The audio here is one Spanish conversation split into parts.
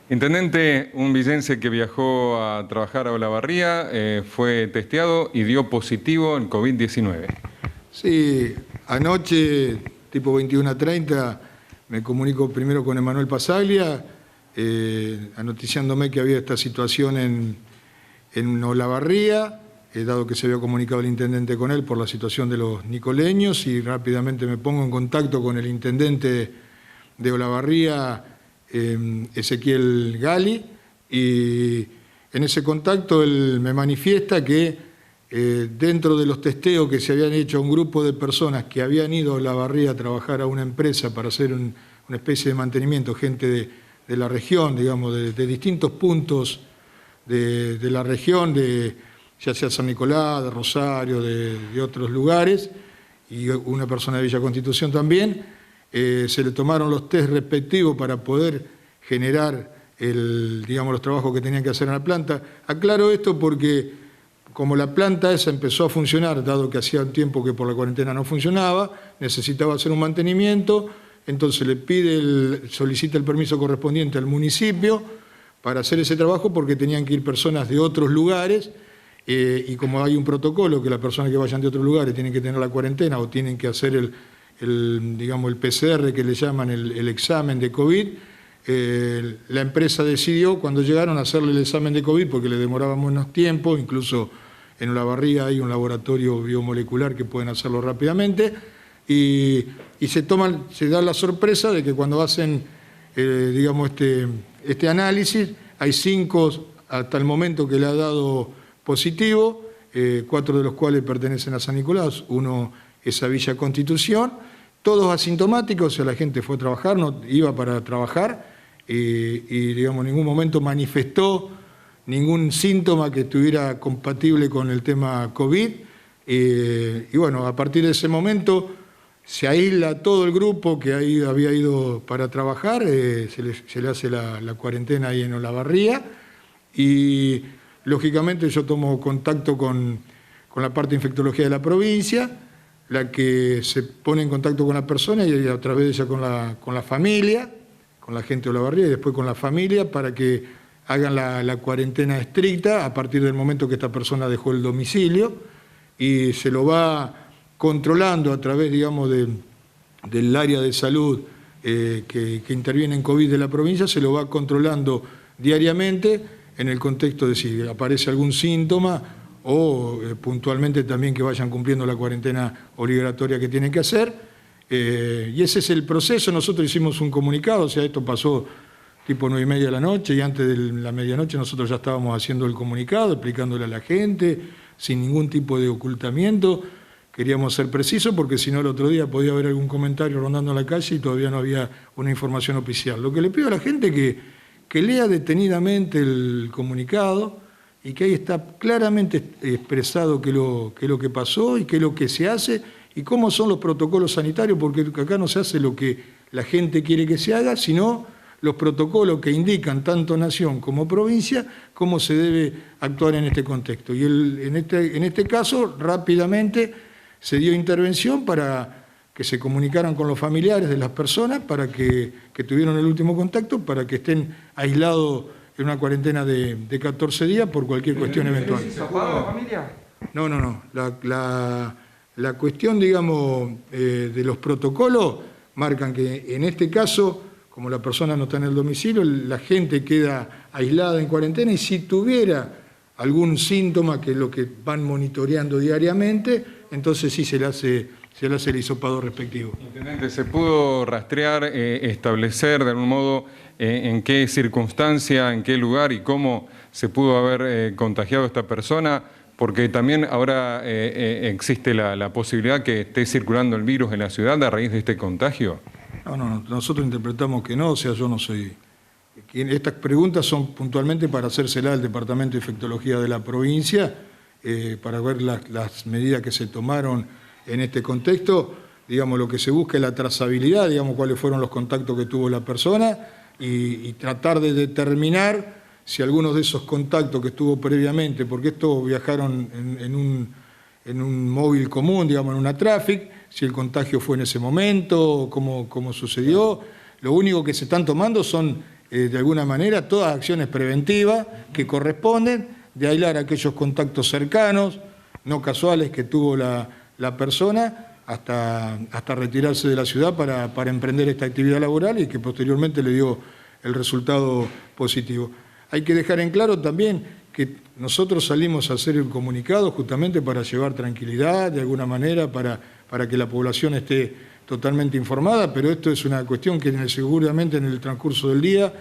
Intendente, un villense que viajó a trabajar a Olavarría fue testeado y dio positivo en COVID-19. Sí, anoche, tipo 21:30, me comunico primero con Emanuel Pasaglia, anoticiándome que había esta situación en Olavarría, dado que se había comunicado el intendente con él por la situación de los nicoleños, y rápidamente me pongo en contacto con el intendente de Olavarría, Ezequiel Gali, y en ese contacto él me manifiesta que dentro de los testeos que se habían hecho a un grupo de personas que habían ido a Olavarría a trabajar a una empresa para hacer una especie de mantenimiento, gente de la región, digamos, de distintos puntos de la región, ya sea San Nicolás, de Rosario, de otros lugares, y una persona de Villa Constitución también. Se le tomaron los test respectivos para poder generar los trabajos que tenían que hacer en la planta. Aclaro esto porque como la planta esa empezó a funcionar, dado que hacía un tiempo que por la cuarentena no funcionaba, necesitaba hacer un mantenimiento, entonces solicita el permiso correspondiente al municipio para hacer ese trabajo, porque tenían que ir personas de otros lugares, y como hay un protocolo que las personas que vayan de otros lugares tienen que tener la cuarentena o tienen que hacer el PCR, que le llaman el examen de COVID, la empresa decidió, cuando llegaron, a hacerle el examen de COVID porque le demoraba menos tiempo. Incluso en Olavarría hay un laboratorio biomolecular que pueden hacerlo rápidamente, y se da la sorpresa de que cuando hacen este análisis, hay 5 hasta el momento que le ha dado positivo, 4 de los cuales pertenecen a San Nicolás, 1 es a Villa Constitución, todos asintomáticos. O sea, la gente fue a trabajar, no iba para trabajar, y en ningún momento manifestó ningún síntoma que estuviera compatible con el tema COVID. Y bueno, a partir de ese momento se aísla todo el grupo que ahí había ido para trabajar, se le hace la cuarentena ahí en Olavarría, y lógicamente yo tomo contacto con la parte de infectología de la provincia, la que se pone en contacto con la persona y a través de ella con la familia, con la gente de Olavarría y después con la familia, para que hagan la cuarentena estricta a partir del momento que esta persona dejó el domicilio, y se lo va controlando a través, del área de salud que interviene en COVID de la provincia. Se lo va controlando diariamente en el contexto de si aparece algún síntoma, o puntualmente también que vayan cumpliendo la cuarentena obligatoria que tienen que hacer. Y ese es el proceso. Nosotros hicimos un comunicado, o sea, esto pasó tipo 9:30 de la noche, y antes de la medianoche nosotros ya estábamos haciendo el comunicado, explicándole a la gente, sin ningún tipo de ocultamiento. Queríamos ser precisos, porque si no el otro día podía haber algún comentario rondando en la calle y todavía no había una información oficial. Lo que le pido a la gente es que lea detenidamente el comunicado, y que ahí está claramente expresado qué es lo que pasó y qué es lo que se hace y cómo son los protocolos sanitarios, porque acá no se hace lo que la gente quiere que se haga, sino los protocolos que indican tanto nación como provincia cómo se debe actuar en este contexto. Y en este caso, rápidamente se dio intervención para que se comunicaran con los familiares de las personas, para que tuvieron el último contacto, para que estén aislados en una cuarentena de 14 días por cualquier cuestión eventual. ¿Se jugaba la familia? No. La cuestión, de los protocolos marcan que en este caso, como la persona no está en el domicilio, la gente queda aislada en cuarentena, y si tuviera algún síntoma, que es lo que van monitoreando diariamente, entonces sí se le hace el hisopado respectivo. Intendente, ¿se pudo rastrear, establecer de algún modo en qué circunstancia, en qué lugar y cómo se pudo haber contagiado esta persona? Porque también ahora existe la posibilidad que esté circulando el virus en la ciudad a raíz de este contagio. No, nosotros interpretamos que no, o sea, yo no soy... Estas preguntas son puntualmente para hacérsela al Departamento de Infectología de la provincia, para ver las medidas que se tomaron en este contexto. Lo que se busca es la trazabilidad, cuáles fueron los contactos que tuvo la persona, y tratar de determinar si algunos de esos contactos que estuvo previamente, porque estos viajaron en un móvil común, en una Traffic, si el contagio fue en ese momento, cómo sucedió. Lo único que se están tomando son de alguna manera, todas acciones preventivas que corresponden, de aislar aquellos contactos cercanos, no casuales que tuvo la persona, hasta retirarse de la ciudad para emprender esta actividad laboral y que posteriormente le dio el resultado positivo. Hay que dejar en claro también que nosotros salimos a hacer el comunicado justamente para llevar tranquilidad, de alguna manera, para que la población esté totalmente informada, pero esto es una cuestión que seguramente en el transcurso del día,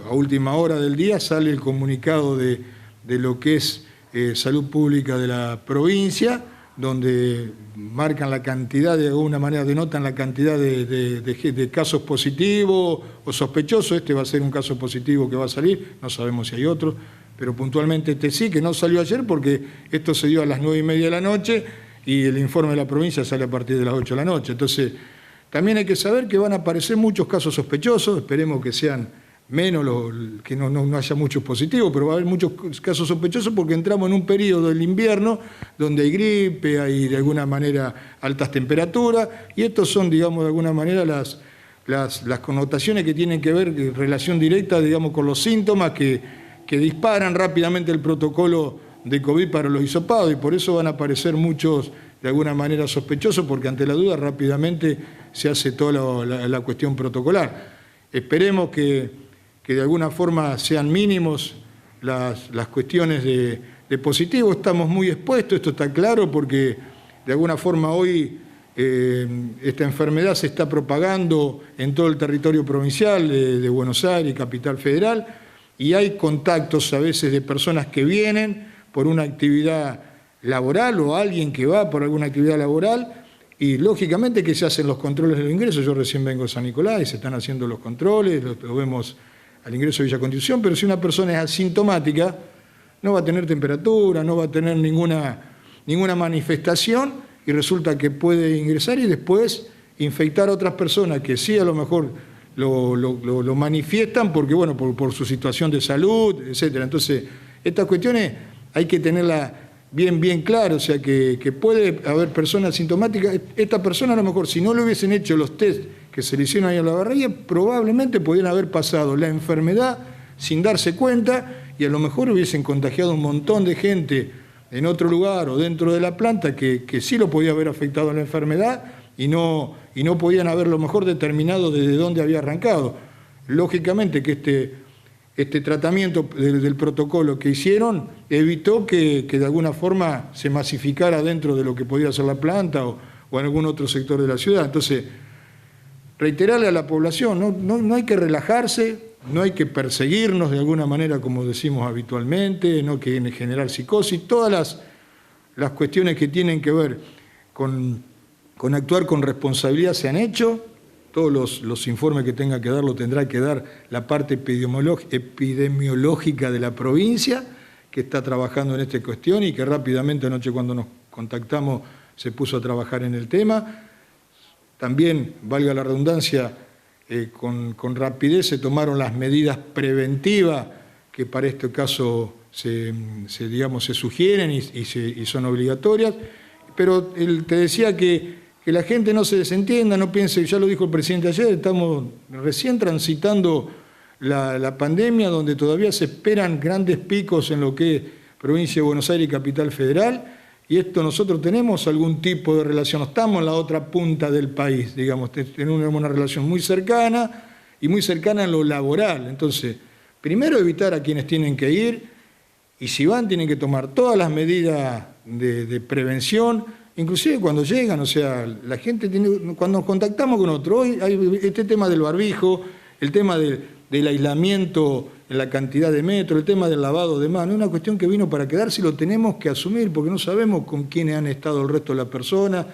a última hora del día, sale el comunicado de lo que es Salud Pública de la provincia, donde marcan la cantidad, de alguna manera denotan la cantidad de casos positivos o sospechosos. Este va a ser un caso positivo que va a salir, no sabemos si hay otros, pero puntualmente este sí, que no salió ayer porque esto se dio a las 9:30 de la noche y el informe de la provincia sale a partir de las 8 de la noche. Entonces, también hay que saber que van a aparecer muchos casos sospechosos, esperemos que sean menos, que no haya muchos positivos, pero va a haber muchos casos sospechosos porque entramos en un periodo del invierno donde hay gripe, hay de alguna manera altas temperaturas, y estos son, digamos, de alguna manera las connotaciones que tienen que ver en relación directa, digamos, con los síntomas que disparan rápidamente el protocolo de COVID para los hisopados, y por eso van a aparecer muchos, de alguna manera, sospechosos, porque ante la duda rápidamente se hace toda la cuestión protocolar. Esperemos que de alguna forma sean mínimos las cuestiones de positivo. Estamos muy expuestos, esto está claro, porque de alguna forma hoy esta enfermedad se está propagando en todo el territorio provincial de Buenos Aires, Capital Federal, y hay contactos a veces de personas que vienen por una actividad laboral o alguien que va por alguna actividad laboral, y lógicamente que se hacen los controles de los ingresos. Yo recién vengo de San Nicolás y se están haciendo los controles, lo vemos al ingreso de Villa Constitución, pero si una persona es asintomática, no va a tener temperatura, no va a tener ninguna manifestación, y resulta que puede ingresar y después infectar a otras personas que sí a lo mejor lo manifiestan porque, bueno, por su situación de salud, etcétera. Entonces, estas cuestiones hay que tenerlas bien claro, o sea, que puede haber personas asintomáticas. Esta persona a lo mejor, si no le hubiesen hecho los test que se le hicieron ahí a la barriga, probablemente podrían haber pasado la enfermedad sin darse cuenta y a lo mejor hubiesen contagiado a un montón de gente en otro lugar o dentro de la planta que sí lo podía haber afectado a la enfermedad y no podían haber a lo mejor determinado desde dónde había arrancado. Lógicamente que este tratamiento del protocolo que hicieron evitó que de alguna forma se masificara dentro de lo que podía ser la planta o en algún otro sector de la ciudad. Entonces, reiterarle a la población, no hay que relajarse, no hay que perseguirnos de alguna manera como decimos habitualmente, no hay que generar psicosis. Todas las cuestiones que tienen que ver con actuar con responsabilidad se han hecho. Todos los informes que tenga que dar lo tendrá que dar la parte epidemiológica de la provincia, que está trabajando en esta cuestión y que rápidamente anoche cuando nos contactamos se puso a trabajar en el tema. También, valga la redundancia, con rapidez se tomaron las medidas preventivas que para este caso se sugieren y son obligatorias. Pero te decía que la gente no se desentienda, no piense, ya lo dijo el presidente ayer, estamos recién transitando la pandemia, donde todavía se esperan grandes picos en lo que es provincia de Buenos Aires y Capital Federal, y esto nosotros tenemos algún tipo de relación, no estamos en la otra punta del país, digamos, tenemos una relación muy cercana y muy cercana en lo laboral. Entonces, primero evitar a quienes tienen que ir, y si van tienen que tomar todas las medidas de prevención, inclusive cuando llegan, o sea, la gente cuando nos contactamos con otro, hoy hay este tema del barbijo, el tema del aislamiento en la cantidad de metros, el tema del lavado de manos, es una cuestión que vino para quedarse y lo tenemos que asumir porque no sabemos con quiénes han estado el resto de las personas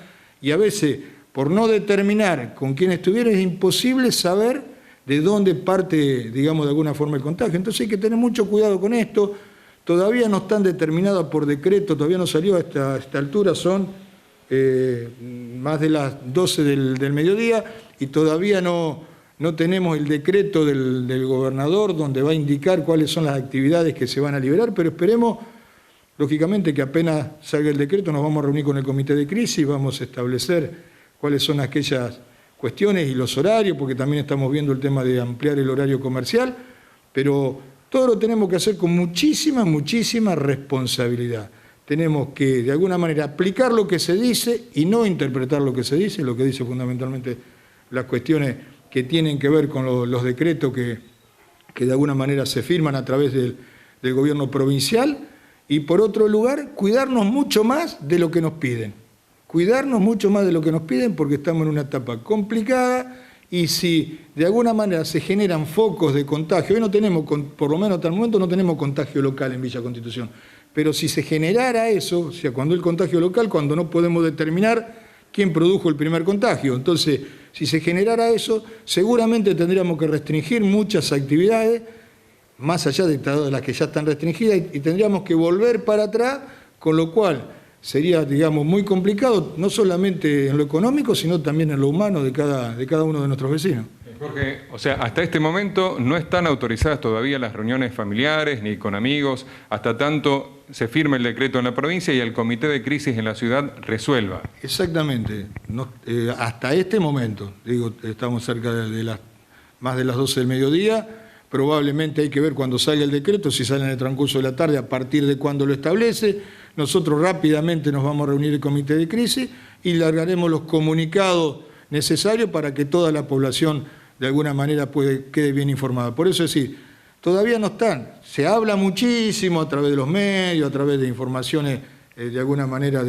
y a veces, por no determinar con quién estuvieron, es imposible saber de dónde parte, digamos, de alguna forma el contagio. Entonces hay que tener mucho cuidado con esto. Todavía no están determinadas por decreto, todavía no salió a esta altura, son más de las 12 del mediodía y todavía no tenemos el decreto del gobernador donde va a indicar cuáles son las actividades que se van a liberar, pero esperemos, lógicamente, que apenas salga el decreto nos vamos a reunir con el comité de crisis y vamos a establecer cuáles son cuestiones y los horarios, porque también estamos viendo el tema de ampliar el horario comercial, pero todo lo tenemos que hacer con muchísima, muchísima responsabilidad. Tenemos que, de alguna manera, aplicar lo que se dice y no interpretar lo que se dice, lo que dice fundamentalmente las cuestiones que tienen que ver con los decretos que de alguna manera se firman a través del gobierno provincial, y por otro lugar, cuidarnos mucho más de lo que nos piden. Cuidarnos mucho más de lo que nos piden porque estamos en una etapa complicada y si de alguna manera se generan focos de contagio, hoy no tenemos, por lo menos hasta el momento no tenemos contagio local en Villa Constitución, pero si se generara eso, o sea, cuando el contagio local, cuando no podemos determinar quién produjo el primer contagio, entonces si se generara eso, seguramente tendríamos que restringir muchas actividades, más allá de las que ya están restringidas, y tendríamos que volver para atrás, con lo cual sería, digamos, muy complicado, no solamente en lo económico, sino también en lo humano de cada uno de nuestros vecinos. Jorge, o sea, hasta este momento no están autorizadas todavía las reuniones familiares ni con amigos, hasta tanto se firme el decreto en la provincia y el comité de crisis en la ciudad resuelva. Exactamente, hasta este momento, digo, estamos cerca de más de las 12 del mediodía, probablemente hay que ver cuando salga el decreto, si sale en el transcurso de la tarde, a partir de cuándo lo establece. Nosotros rápidamente nos vamos a reunir el comité de crisis y largaremos los comunicados necesarios para que toda la población de alguna manera quede bien informada. Por eso es decir, todavía no están. Se habla muchísimo a través de los medios, a través de informaciones de alguna manera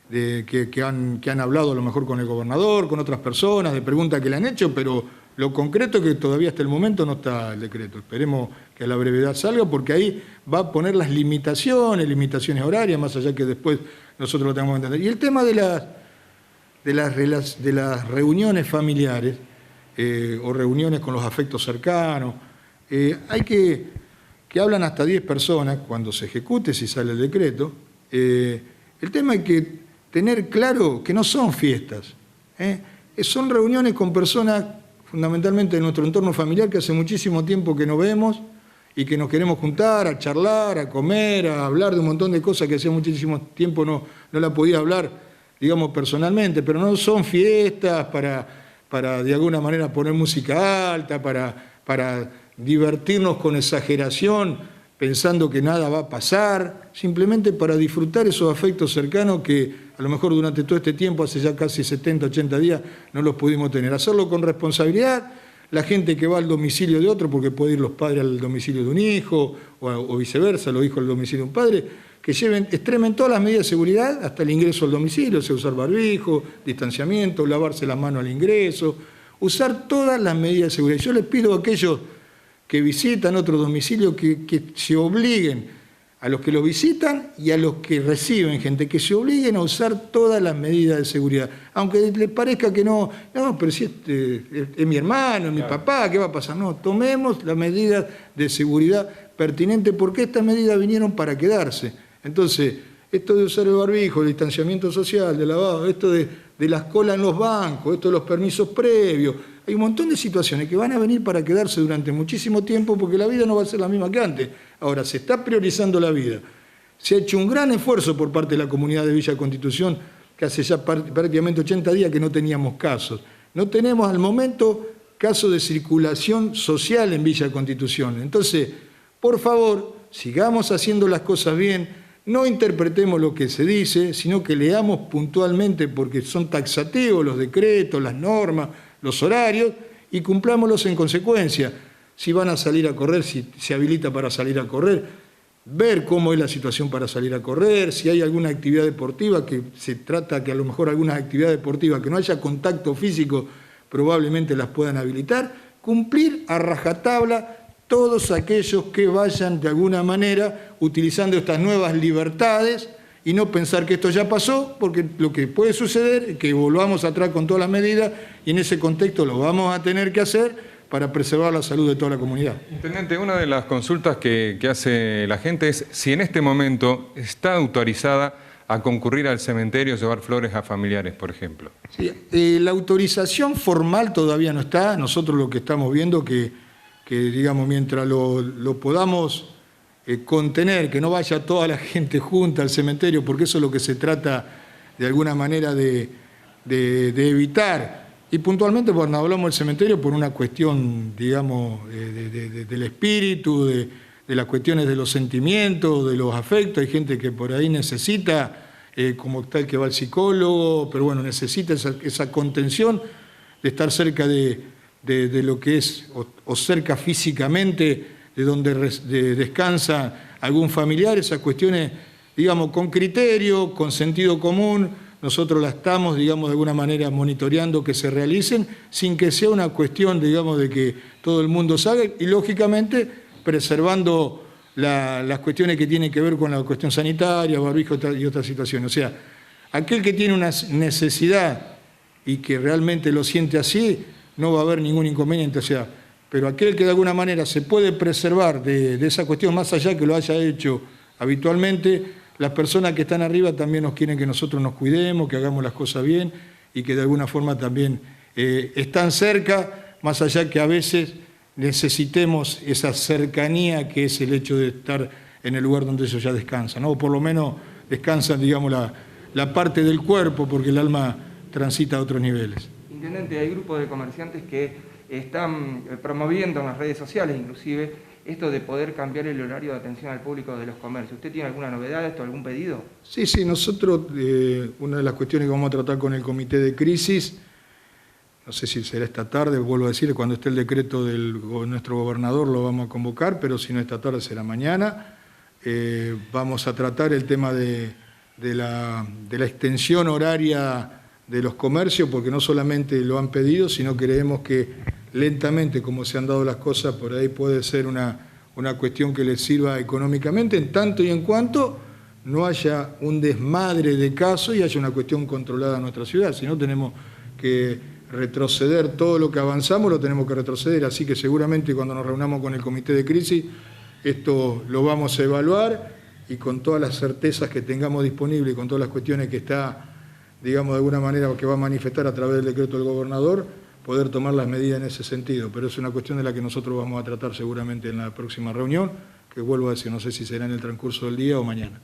que han hablado a lo mejor con el gobernador, con otras personas, de preguntas que le han hecho, pero lo concreto es que todavía hasta el momento no está el decreto. Esperemos que a la brevedad salga, porque ahí va a poner las limitaciones horarias, más allá que después nosotros lo tengamos que entender. Y el tema de las reuniones familiares o reuniones con los afectos cercanos, hay que hablan hasta 10 personas cuando se ejecute, si sale el decreto. El tema hay que tener claro que no son fiestas, son reuniones con personas fundamentalmente de nuestro entorno familiar que hace muchísimo tiempo que no vemos y que nos queremos juntar a charlar, a comer, a hablar de un montón de cosas que hacía muchísimo tiempo no la podía hablar, digamos, personalmente, pero no son fiestas para de alguna manera poner música alta, para divertirnos con exageración, pensando que nada va a pasar, simplemente para disfrutar esos afectos cercanos que a lo mejor durante todo este tiempo, hace ya casi 70, 80 días, no los pudimos tener. Hacerlo con responsabilidad, la gente que va al domicilio de otro, porque puede ir los padres al domicilio de un hijo, o viceversa, los hijos al domicilio de un padre, que extremen todas las medidas de seguridad, hasta el ingreso al domicilio, o sea, usar barbijo, distanciamiento, lavarse las manos al ingreso, usar todas las medidas de seguridad. Yo les pido a aquellos que visitan otro domicilio que se obliguen, a los que lo visitan y a los que reciben gente, que se obliguen a usar todas las medidas de seguridad. Aunque les parezca que no, pero si es mi hermano, es mi papá, ¿qué va a pasar? No, tomemos las medidas de seguridad pertinentes porque estas medidas vinieron para quedarse. Entonces, esto de usar el barbijo, el distanciamiento social, de lavado, esto de las colas en los bancos, esto de los permisos previos, hay un montón de situaciones que van a venir para quedarse durante muchísimo tiempo porque la vida no va a ser la misma que antes. Ahora, se está priorizando la vida. Se ha hecho un gran esfuerzo por parte de la comunidad de Villa Constitución, que hace ya prácticamente 80 días que no teníamos casos. No tenemos al momento casos de circulación social en Villa Constitución. Entonces, por favor, sigamos haciendo las cosas bien, no interpretemos lo que se dice, sino que leamos puntualmente porque son taxativos los decretos, las normas, los horarios, y cumplámoslos en consecuencia. Si van a salir a correr, si se habilita para salir a correr, ver cómo es la situación para salir a correr, si hay alguna actividad deportiva, que se trata que a lo mejor algunas actividades deportivas que no haya contacto físico, probablemente las puedan habilitar, cumplir a rajatabla todos aquellos que vayan de alguna manera utilizando estas nuevas libertades y no pensar que esto ya pasó, porque lo que puede suceder es que volvamos atrás con todas las medidas y en ese contexto lo vamos a tener que hacer para preservar la salud de toda la comunidad. Intendente, una de las consultas que hace la gente es si en este momento está autorizada a concurrir al cementerio, llevar flores a familiares, por ejemplo. Sí, la autorización formal todavía no está. Nosotros lo que estamos viendo que digamos, mientras lo podamos contener, que no vaya toda la gente junta al cementerio, porque eso es lo que se trata de alguna manera de evitar, Y puntualmente cuando hablamos del cementerio por una cuestión, digamos, del espíritu, de las cuestiones de los sentimientos, de los afectos. Hay gente que por ahí necesita, como tal que va al psicólogo, pero bueno, necesita esa contención de estar cerca de lo que es, o cerca físicamente de donde descansa algún familiar. Esas cuestiones, digamos, con criterio, con sentido común, nosotros la estamos, digamos, de alguna manera monitoreando que se realicen, sin que sea una cuestión, digamos, de que todo el mundo sabe, y lógicamente preservando las cuestiones que tienen que ver con la cuestión sanitaria, barbijo y otras situaciones. O sea, aquel que tiene una necesidad y que realmente lo siente así, no va a haber ningún inconveniente. O sea, pero aquel que de alguna manera se puede preservar de esa cuestión, más allá que lo haya hecho habitualmente, las personas que están arriba también nos quieren que nosotros nos cuidemos, que hagamos las cosas bien y que de alguna forma también están cerca, más allá que a veces necesitemos esa cercanía que es el hecho de estar en el lugar donde ellos ya descansan, ¿no? O por lo menos descansan, digamos, la parte del cuerpo, porque el alma transita a otros niveles. Intendente, hay grupos de comerciantes que están promoviendo en las redes sociales, inclusive, esto de poder cambiar el horario de atención al público de los comercios. ¿Usted tiene alguna novedad de esto, algún pedido? Sí, nosotros, una de las cuestiones que vamos a tratar con el comité de crisis, no sé si será esta tarde, vuelvo a decir, cuando esté el decreto de nuestro gobernador lo vamos a convocar, pero si no esta tarde será mañana. Vamos a tratar el tema de la extensión horaria de los comercios, porque no solamente lo han pedido, sino creemos que lentamente, como se han dado las cosas, por ahí puede ser una cuestión que les sirva económicamente, en tanto y en cuanto no haya un desmadre de casos y haya una cuestión controlada en nuestra ciudad. Si no, tenemos que retroceder todo lo que avanzamos, lo tenemos que retroceder, así que seguramente cuando nos reunamos con el comité de crisis, esto lo vamos a evaluar y con todas las certezas que tengamos disponibles y con todas las cuestiones que está, digamos, de alguna manera que va a manifestar a través del decreto del gobernador, poder tomar las medidas en ese sentido. Pero es una cuestión de la que nosotros vamos a tratar seguramente en la próxima reunión, que vuelvo a decir, no sé si será en el transcurso del día o mañana.